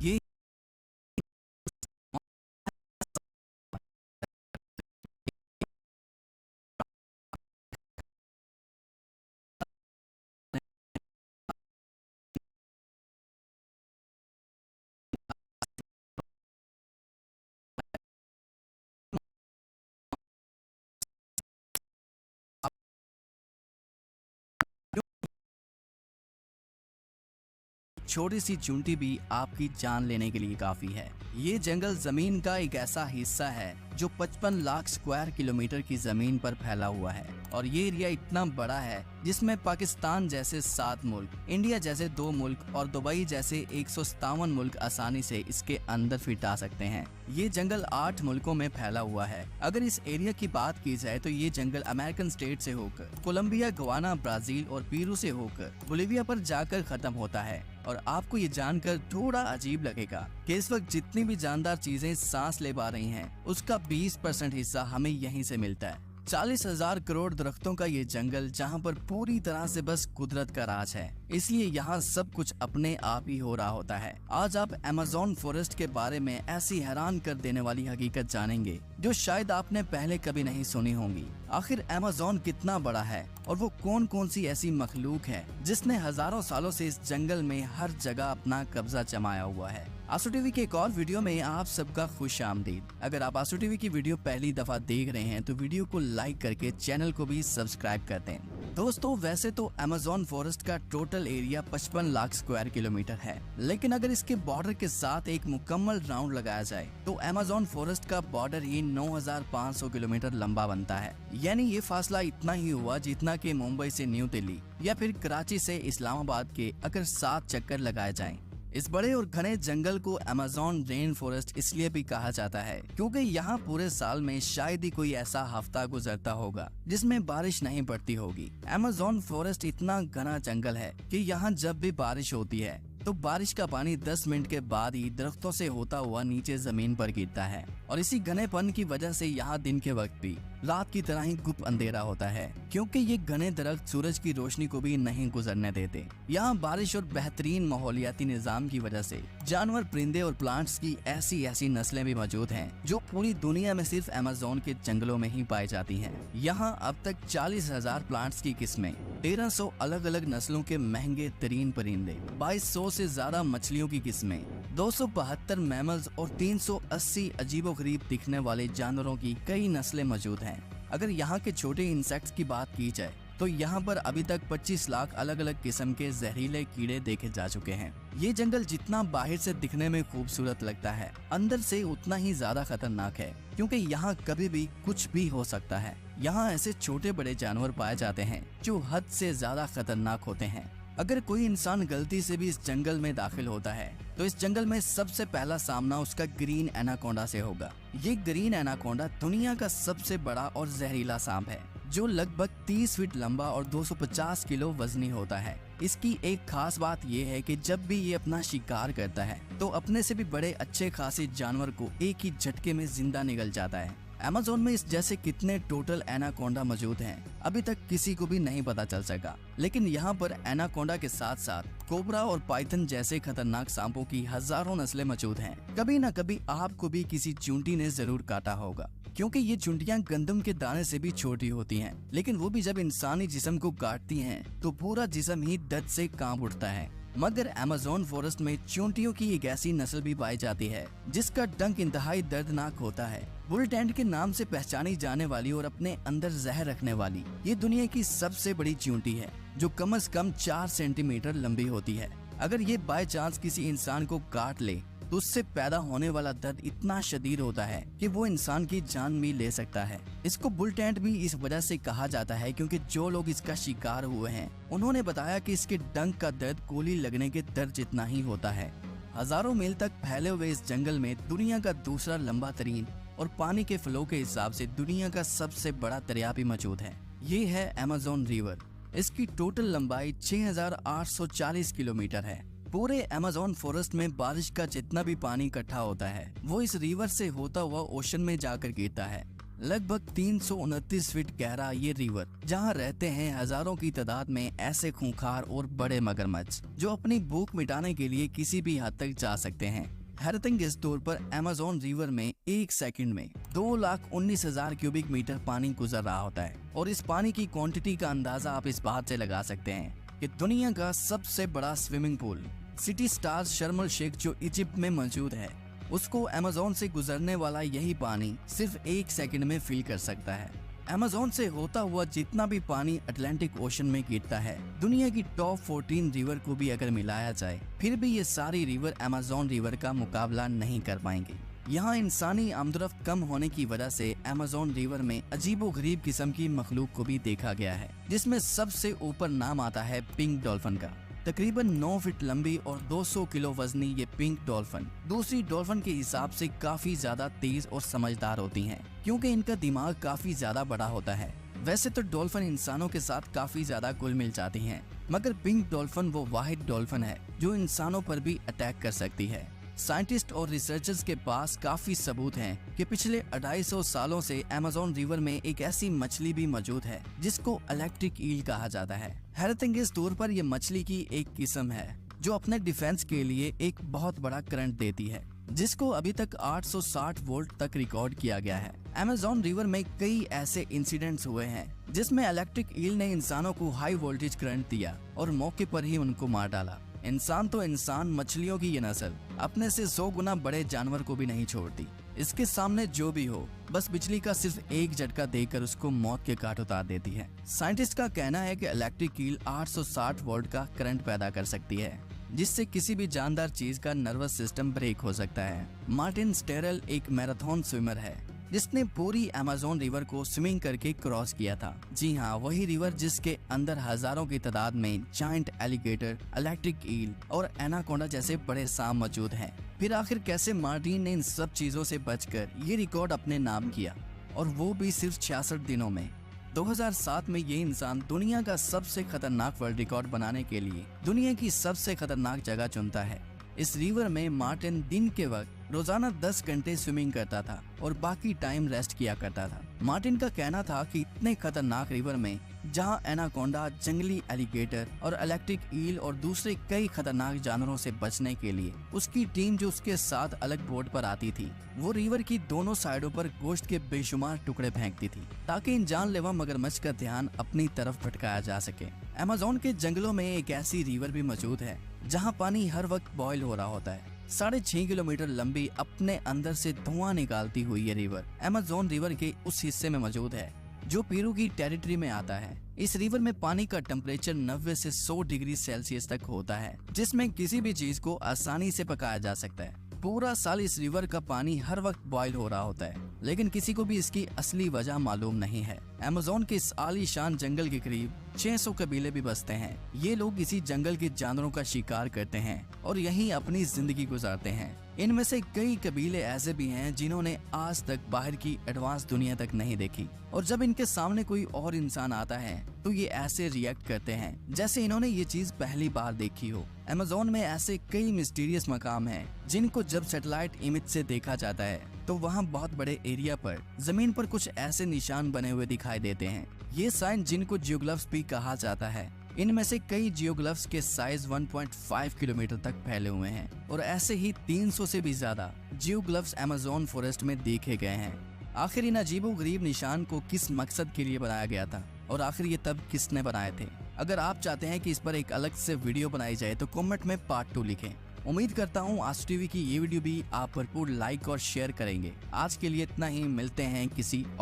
ये छोटी सी चूंटी भी आपकी जान लेने के लिए काफी है। ये जंगल जमीन का एक ऐसा हिस्सा है जो 55 लाख स्क्वायर किलोमीटर की जमीन पर फैला हुआ है और ये एरिया इतना बड़ा है जिसमें पाकिस्तान जैसे 7 मुल्क, इंडिया जैसे 2 मुल्क और दुबई जैसे 157 मुल्क आसानी से इसके अंदर फिट आ सकते हैं। ये जंगल 8 मुल्कों में फैला हुआ है। अगर इस एरिया की बात की जाए तो ये जंगल अमेरिकन स्टेट से होकर कोलंबिया, गवाना, ब्राजील और पेरू से होकर बोलिविया पर जाकर खत्म होता है। और आपको ये जानकर थोड़ा अजीब लगेगा कि इस वक्त जितनी भी जानदार चीजें सांस ले पा रही हैं, उसका 20% हिस्सा हमें यहीं से मिलता है। 40,000 करोड़ दरख्तों का ये जंगल जहाँ पर पूरी तरह से बस कुदरत का राज है, इसलिए यहाँ सब कुछ अपने आप ही हो रहा होता है। आज आप अमेज़न फॉरेस्ट के बारे में ऐसी हैरान कर देने वाली हकीकत जानेंगे जो शायद आपने पहले कभी नहीं सुनी होंगी। आखिर अमेज़न कितना बड़ा है और वो कौन कौन सी ऐसी मखलूक है जिसने हजारों सालों से इस जंगल में हर जगह अपना कब्जा जमाया हुआ है। आंसू टीवी के एक और वीडियो में आप सबका खुश आमदीद। अगर आप आंसू टीवी की वीडियो पहली दफा देख रहे हैं तो वीडियो को लाइक करके चैनल को भी सब्सक्राइब कर दें। दोस्तों, वैसे तो अमेज़न फॉरेस्ट का total area 55 lakh square kilometre है, लेकिन अगर इसके बॉर्डर के साथ एक मुकम्मल राउंड लगाया जाए तो अमेज़न फॉरेस्ट का बॉर्डर ही 9,500 किलोमीटर लंबा बनता है। यानी ये फासला इतना ही हुआ जितना कि मुंबई से न्यू दिल्ली या फिर कराची से इस्लामाबाद के अगर 7 चक्कर लगाए जाएं। इस बड़े और घने जंगल को अमेज़न रेन फॉरेस्ट इसलिए भी कहा जाता है क्योंकि यहाँ पूरे साल में शायद ही कोई ऐसा हफ्ता गुजरता होगा जिसमें बारिश नहीं पड़ती होगी। अमेज़न फॉरेस्ट इतना घना जंगल है कि यहाँ जब भी बारिश होती है तो बारिश का पानी 10 मिनट के बाद ही दरख्तों से होता हुआ नीचे जमीन पर गिरता है और इसी घनेपन की वजह से यहाँ दिन के वक्त भी रात की तरह ही गुप अंधेरा होता है क्योंकि ये घने दरख्त सूरज की रोशनी को भी नहीं गुजरने देते। यहाँ बारिश और बेहतरीन माहौलियाती निजाम की वजह से जानवर, परिंदे और प्लांट्स की ऐसी नस्लें भी मौजूद हैं जो पूरी दुनिया में सिर्फ अमेज़न के जंगलों में ही पाई जाती हैं। यहाँ अब तक 40,000 प्लांट्स की किस्में, 1300 अलग अलग नस्लों के महंगे तरीन परिंदे, 2200 से ज्यादा मछलियों की किस्में, 272 मैमल्स और 380 अजीबोगरीब दिखने वाले जानवरों की कई नस्लें मौजूद हैं। अगर यहाँ के छोटे इंसेक्ट्स की बात की जाए तो यहाँ पर अभी तक 25 लाख अलग अलग किस्म के जहरीले कीड़े देखे जा चुके हैं। ये जंगल जितना बाहर से दिखने में खूबसूरत लगता है, अंदर से उतना ही ज्यादा खतरनाक है क्योंकि यहाँ कभी भी कुछ भी हो सकता है। यहाँ ऐसे छोटे बड़े जानवर पाए जाते हैं जो हद से ज्यादा खतरनाक होते हैं। अगर कोई इंसान गलती से भी इस जंगल में दाखिल होता है तो इस जंगल में सबसे पहला सामना उसका ग्रीन एनाकोंडा से होगा। ये ग्रीन एनाकोंडा दुनिया का सबसे बड़ा और जहरीला सांप है जो लगभग 30 फीट लंबा और 250 किलो वजनी होता है। इसकी एक खास बात ये है कि जब भी ये अपना शिकार करता है तो अपने से भी बड़े अच्छे खासे जानवर को एक ही झटके में जिंदा निगल जाता है। अमेज़न में इस जैसे कितने टोटल एनाकोंडा मौजूद हैं अभी तक किसी को भी नहीं पता चल सका, लेकिन यहाँ पर एनाकोंडा के साथ साथ कोबरा और पाइथन जैसे खतरनाक सांपों की हजारों नस्लें मौजूद हैं। कभी न कभी आपको भी किसी चूंटी ने जरूर काटा होगा क्योंकि ये चूंटियां गंदम के दाने से भी छोटी होती हैं, लेकिन वो भी जब इंसानी जिस्म को काटती हैं तो पूरा जिस्म ही दर्द से कांप उठता है। मगर अमेज़न फॉरेस्ट में चूंटियों की एक ऐसी नस्ल भी पाई जाती है जिसका डंक इंतहाई दर्दनाक होता है। बुल टेंट के नाम से पहचानी जाने वाली और अपने अंदर जहर रखने वाली ये दुनिया की सबसे बड़ी चूंटी है जो कम से कम 4 सेंटीमीटर लंबी होती है। अगर ये बाय चांस किसी इंसान को काट ले तो उससे पैदा होने वाला दर्द इतना शदीद होता है कि वो इंसान की जान भी ले सकता है। इसको बुल टेंट भी इस वजह से कहा जाता है क्योंकि जो लोग इसका शिकार हुए हैं उन्होंने बताया कि इसके डंक का दर्द गोली लगने के दर्द जितना ही होता है। हजारों मील तक फैले हुए इस जंगल में दुनिया का दूसरा लंबा तरीन और पानी के फ्लो के हिसाब से दुनिया का सबसे बड़ा दरिया भी मौजूद है। ये है अमेज़न रिवर। इसकी टोटल लंबाई 6,840 किलोमीटर है। पूरे अमेज़न फॉरेस्ट में बारिश का जितना भी पानी इकट्ठा होता है वो इस रिवर से होता हुआ ओशन में जाकर गिरता है। लगभग 329 फीट गहरा ये रिवर, जहाँ रहते हैं हजारों की तादाद में ऐसे खूंखार और बड़े मगरमच्छ जो अपनी भूख मिटाने के लिए किसी भी हद तक जा सकते हैं। हैरतिंग इस तौर पर अमेज़न रिवर में एक सेकंड में 2,19,000 क्यूबिक मीटर पानी गुजर रहा होता है। और इस पानी की क्वांटिटी का अंदाजा आप इस बात से लगा सकते हैं कि दुनिया का सबसे बड़ा स्विमिंग पूल सिटी स्टार्स शर्म एल शेख जो इजिप्ट में मौजूद है, उसको अमेज़न से गुजरने वाला यही पानी सिर्फ एक सेकंड में फिल कर सकता है। अमेज़न से होता हुआ जितना भी पानी अटलांटिक ओशन में गिरता है, दुनिया की टॉप 14 रिवर को भी अगर मिलाया जाए, फिर भी ये सारी रिवर अमेज़न रिवर का मुकाबला नहीं कर पाएंगे। यहाँ इंसानी आमदरफ्त कम होने की वजह से अमेज़न रिवर में अजीबोगरीब किस्म की मखलूक को भी देखा गया है, जिसमें सबसे ऊपर नाम आता है पिंक डॉल्फिन का। तकरीबन 9 फीट लंबी और 200 किलो वजनी ये पिंक डॉल्फिन दूसरी डॉल्फिन के हिसाब से काफी ज्यादा तेज और समझदार होती हैं, क्योंकि इनका दिमाग काफी ज्यादा बड़ा होता है। वैसे तो डॉल्फिन इंसानों के साथ काफी ज्यादा घुल मिल जाती हैं, मगर पिंक डॉल्फिन वो वाहिद डॉल्फिन है जो इंसानों पर भी अटैक कर सकती है। साइंटिस्ट और रिसर्चर्स के पास काफी सबूत हैं कि पिछले 250 सालों से अमेज़न रिवर में एक ऐसी मछली भी मौजूद है जिसको इलेक्ट्रिक ईल कहा जाता है। हैरतिंग इस तौर पर यह मछली की एक किस्म है जो अपने डिफेंस के लिए एक बहुत बड़ा करंट देती है, जिसको अभी तक 860 वोल्ट तक रिकॉर्ड किया गया है। अमेज़न रिवर में कई ऐसे इंसिडेंट्स हुए हैं जिसमें इलेक्ट्रिक ईल ने इंसानों को हाई वोल्टेज करंट दिया और मौके पर ही उनको मार डाला। इंसान तो इंसान, मछलियों की ये नस्ल अपने से 100 गुना बड़े जानवर को भी नहीं छोड़ती। इसके सामने जो भी हो, बस बिजली का सिर्फ एक झटका देकर उसको मौत के घाट उतार देती है। साइंटिस्ट का कहना है कि इलेक्ट्रिक ईल 860 वोल्ट का करंट पैदा कर सकती है, जिससे किसी भी जानदार चीज का नर्वस सिस्टम ब्रेक हो सकता है। मार्टिन स्टेरल एक मैराथन स्विमर है जिसने पूरी अमेज़न रिवर को स्विमिंग करके क्रॉस किया था। जी हाँ, वही रिवर जिसके अंदर हजारों की तादाद में जायंट एलिगेटर, इलेक्ट्रिक ईल और एनाकोंडा जैसे बड़े सांप मौजूद हैं। फिर आखिर कैसे मार्टिन ने इन सब चीजों से बचकर ये रिकॉर्ड अपने नाम किया, और वो भी सिर्फ 66 दिनों में। 2007 में ये इंसान दुनिया का सबसे खतरनाक वर्ल्ड रिकॉर्ड बनाने के लिए दुनिया की सबसे खतरनाक जगह चुनता है। इस रिवर में मार्टिन दिन के वक्त रोजाना 10 घंटे स्विमिंग करता था और बाकी टाइम रेस्ट किया करता था। मार्टिन का कहना था कि इतने खतरनाक रिवर में जहां एनाकोंडा, जंगली एलिगेटर और इलेक्ट्रिक ईल और दूसरे कई खतरनाक जानवरों से बचने के लिए उसकी टीम जो उसके साथ अलग बोट पर आती थी, वो रिवर की दोनों साइडों पर गोश्त के बेशुमार टुकड़े फेंकती थी ताकि इन जानलेवा मगरमच्छ का ध्यान अपनी तरफ भटकाया जा सके। अमेज़न के जंगलों में एक ऐसी रिवर भी मौजूद है जहां पानी हर वक्त बॉयल हो रहा होता है। 6.5 किलोमीटर लंबी, अपने अंदर से धुआं निकालती हुई ये रिवर अमेज़न रिवर के उस हिस्से में मौजूद है जो पेरू की टेरिटरी में आता है। इस रिवर में पानी का टेम्परेचर 90 से 100 डिग्री सेल्सियस तक होता है, जिसमें किसी भी चीज को आसानी से पकाया जा सकता है। पूरा साल इस रिवर का पानी हर वक्त बॉयल हो रहा होता है, लेकिन किसी को भी इसकी असली वजह मालूम नहीं है। अमेज़न के इस आलीशान जंगल के करीब 600 कबीले भी बसते हैं। ये लोग इसी जंगल के जानवरों का शिकार करते हैं और यहीं अपनी जिंदगी गुजारते हैं। इनमें से कई कबीले ऐसे भी हैं जिन्होंने आज तक बाहर की एडवांस दुनिया तक नहीं देखी, और जब इनके सामने कोई और इंसान आता है तो ये ऐसे रिएक्ट करते हैं जैसे इन्होंने ये चीज पहली बार देखी हो। अमेज़न में ऐसे कई मिस्टीरियस मकाम हैं जिनको जब सैटेलाइट इमेज से देखा जाता है तो वहाँ बहुत बड़े एरिया पर जमीन पर कुछ ऐसे निशान बने हुए दिखाई देते हैं। ये साइन जिनको जियोग्लिफ्स भी कहा जाता है। इनमें से कई जियोग्लिफ्स के साइज 1.5 किलोमीटर तक फैले हुए हैं और ऐसे ही 300 से भी ज्यादा जियोग्लिफ्स अमेज़न फॉरेस्ट में देखे गए हैं। आखिर इन अजीबोगरीब निशान को किस मकसद के लिए बनाया गया था और आखिर ये तब किसने बनाए थे? अगर आप चाहते हैं कि इस पर एक अलग से वीडियो बनाई जाए तो कमेंट में पार्ट 2 लिखें। उम्मीद करता हूँ आज टीवी की ये वीडियो भी आप भरपूर लाइक और शेयर करेंगे। आज के लिए इतना ही, मिलते हैं किसी